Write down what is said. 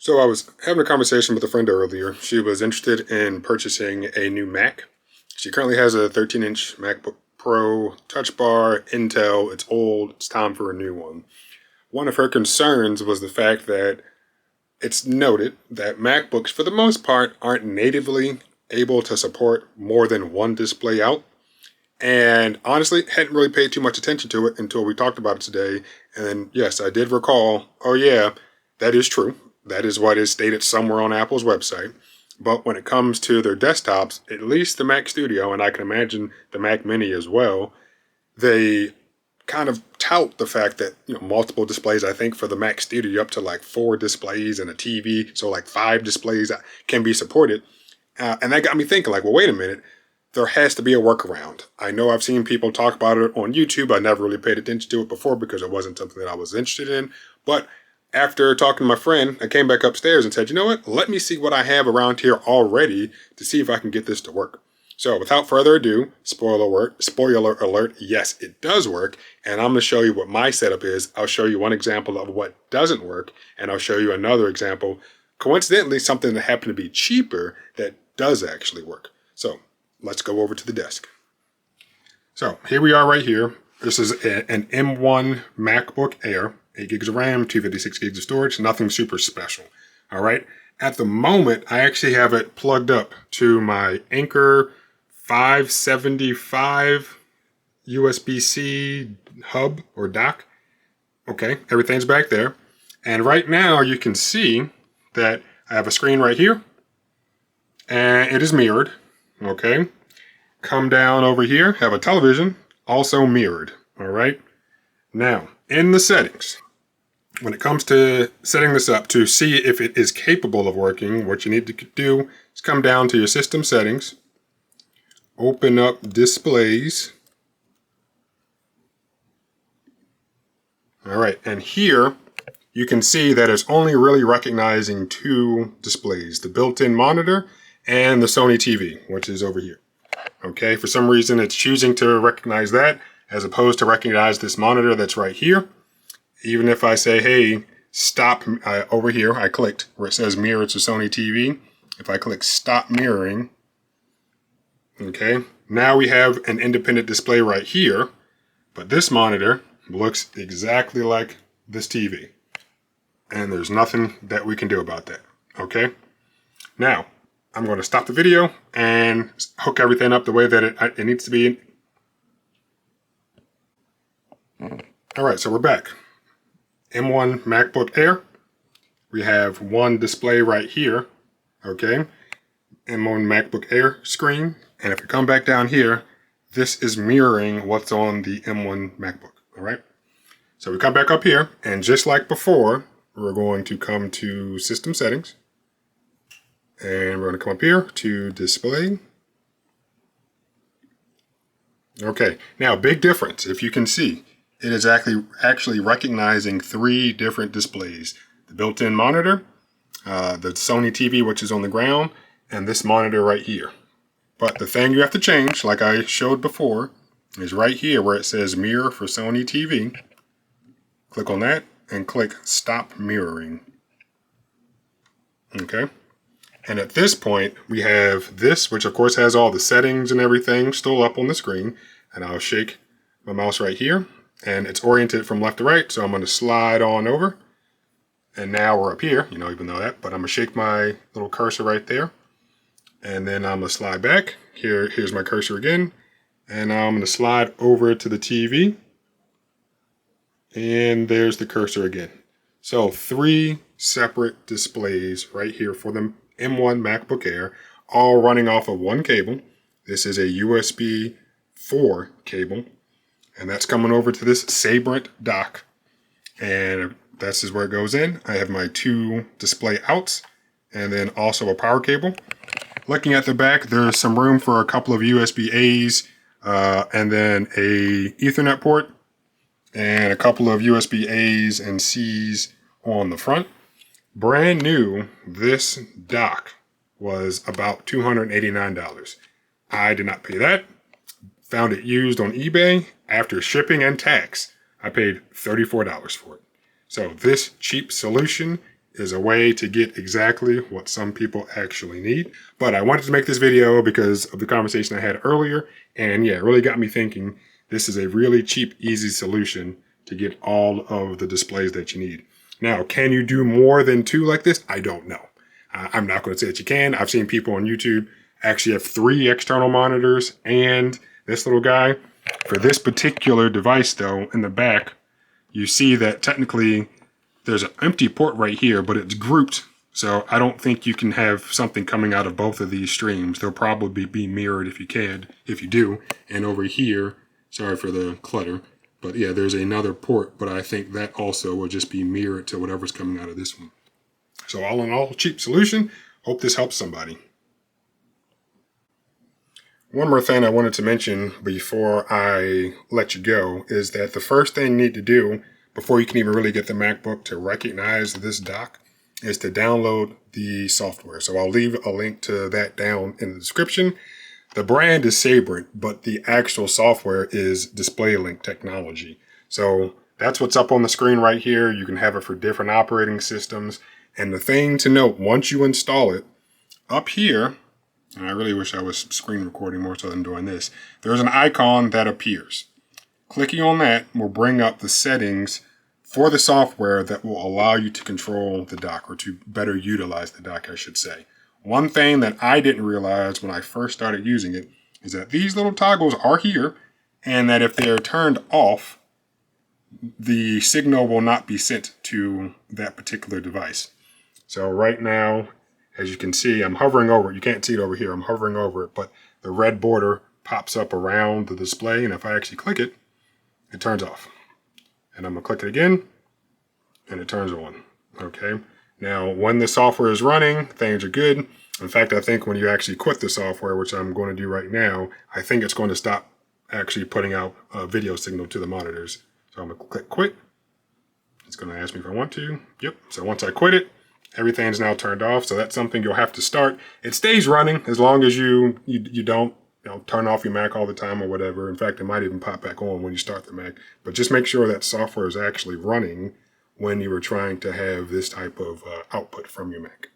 So I was having a conversation with a friend earlier. She was interested in purchasing a new Mac. She currently has a 13-inch MacBook Pro Touch Bar, Intel. It's old. It's time for a new one. One of her concerns was the fact that it's noted that MacBooks, for the most part, aren't natively able to support more than one display out. And honestly, hadn't really paid too much attention to it until we talked about it today. And then, yes, I did recall, oh yeah, that is true. That is what is stated somewhere on Apple's website. But when it comes to their desktops, at least the Mac Studio, and I can imagine the Mac Mini as well, they kind of tout the fact that, multiple displays. I think for the Mac Studio, up to like 4 displays and a TV, so like 5 displays can be supported. And that got me thinking, like, well, wait a minute. There has to be a workaround. I know I've seen people talk about it on YouTube. I never really paid attention to it before because it wasn't something that I was interested in. But after talking to my friend, I came back upstairs and said, you know what? Let me see what I have around here already to see if I can get this to work. So without further ado, spoiler alert, yes, it does work. And I'm going to show you what my setup is. I'll show you one example of what doesn't work. And I'll show you another example, coincidentally, something that happened to be cheaper that does actually work. So let's go over to the desk. So here we are right here. This is an M1 MacBook Air, 8 gigs of RAM, 256 gigs of storage, nothing super special. All right. At the moment, I actually have it plugged up to my Anker 575 USB-C hub or dock. Okay, everything's back there. And right now you can see that I have a screen right here and it is mirrored. Okay, come down over here, have a television, also mirrored. All right, now in the settings, when it comes to setting this up to see if it is capable of working, what you need to do is come down to your system settings, open up displays. All right, and here you can see that it's only really recognizing 2 displays, the built-in monitor and the Sony TV, which is over here. Okay, for some reason it's choosing to recognize that as opposed to recognize this monitor that's right here. Even if I say, hey, stop, over here, I clicked where it says mirror to Sony TV. If I click stop mirroring, okay, now we have an independent display right here, but this monitor looks exactly like this TV. And there's nothing that we can do about that, okay? Now, I'm going to stop the video and hook everything up the way that it needs to be. All right, so we're back. M1 MacBook Air. We have one display right here, okay? M1 MacBook Air screen. And if we come back down here, this is mirroring what's on the M1 MacBook, all right? So we come back up here, and just like before, we're going to come to System Settings. And we're going to come up here to Display. Okay, now big difference. If you can see, it is actually recognizing 3 different displays. The built-in monitor, the Sony TV, which is on the ground, and this monitor right here. But the thing you have to change, like I showed before, is right here where it says Mirror for Sony TV. Click on that and click Stop Mirroring. Okay. And at this point, we have this, which of course has all the settings and everything still up on the screen. And I'll shake my mouse right here. And it's oriented from left to right, so I'm going to slide on over. And now we're up here, even though that, but I'm going to shake my little cursor right there. And then I'm going to slide back. Here's my cursor again. And now I'm going to slide over to the TV. And there's the cursor again. So 3 separate displays right here for the M1 MacBook Air, all running off of one cable. This is a USB 4 cable. And that's coming over to this Sabrent dock. And this is where it goes in. I have my 2 display outs and then also a power cable. Looking at the back, there's some room for a couple of USB A's and then a Ethernet port and a couple of USB A's and C's on the front. Brand new, this dock was about $289. I did not pay that. Found it used on eBay. After shipping and tax, I paid $34 for it. So this cheap solution is a way to get exactly what some people actually need. But I wanted to make this video because of the conversation I had earlier. And yeah, it really got me thinking this is a really cheap, easy solution to get all of the displays that you need. Now, can you do more than 2 like this? I don't know. I'm not going to say that you can. I've seen people on YouTube actually have 3 external monitors and this little guy. For this particular device though, in the back, you see that technically there's an empty port right here, but it's grouped. So I don't think you can have something coming out of both of these streams. They'll probably be mirrored if you can, if you do. And over here, sorry for the clutter, but yeah, there's another port, but I think that also will just be mirrored to whatever's coming out of this one. So all in all, cheap solution. Hope this helps somebody. One more thing I wanted to mention before I let you go is that the first thing you need to do before you can even really get the MacBook to recognize this dock is to download the software. So I'll leave a link to that down in the description. The brand is Sabrent, but the actual software is DisplayLink technology. So that's what's up on the screen right here. You can have it for different operating systems. And the thing to note, once you install it, up here, and I really wish I was screen recording more so than doing this, there's an icon that appears. Clicking on that will bring up the settings for the software that will allow you to control the dock, or to better utilize the dock, I should say. One thing that I didn't realize when I first started using it is that these little toggles are here, and that if they are turned off, the signal will not be sent to that particular device. So right now, as you can see, I'm hovering over it. You can't see it over here. I'm hovering over it, but the red border pops up around the display, and if I actually click it, it turns off. And I'm gonna click it again, and it turns on. Okay. Now, when the software is running, things are good. In fact, I think when you actually quit the software, which I'm going to do right now, I think it's going to stop actually putting out a video signal to the monitors. So I'm gonna click quit. It's gonna ask me if I want to. Yep. So once I quit it, everything's now turned off. So that's something you'll have to start. It stays running as long as you don't turn off your Mac all the time or whatever. In fact, it might even pop back on when you start the Mac. But just make sure that software is actually running when you were trying to have this type of output from your Mac.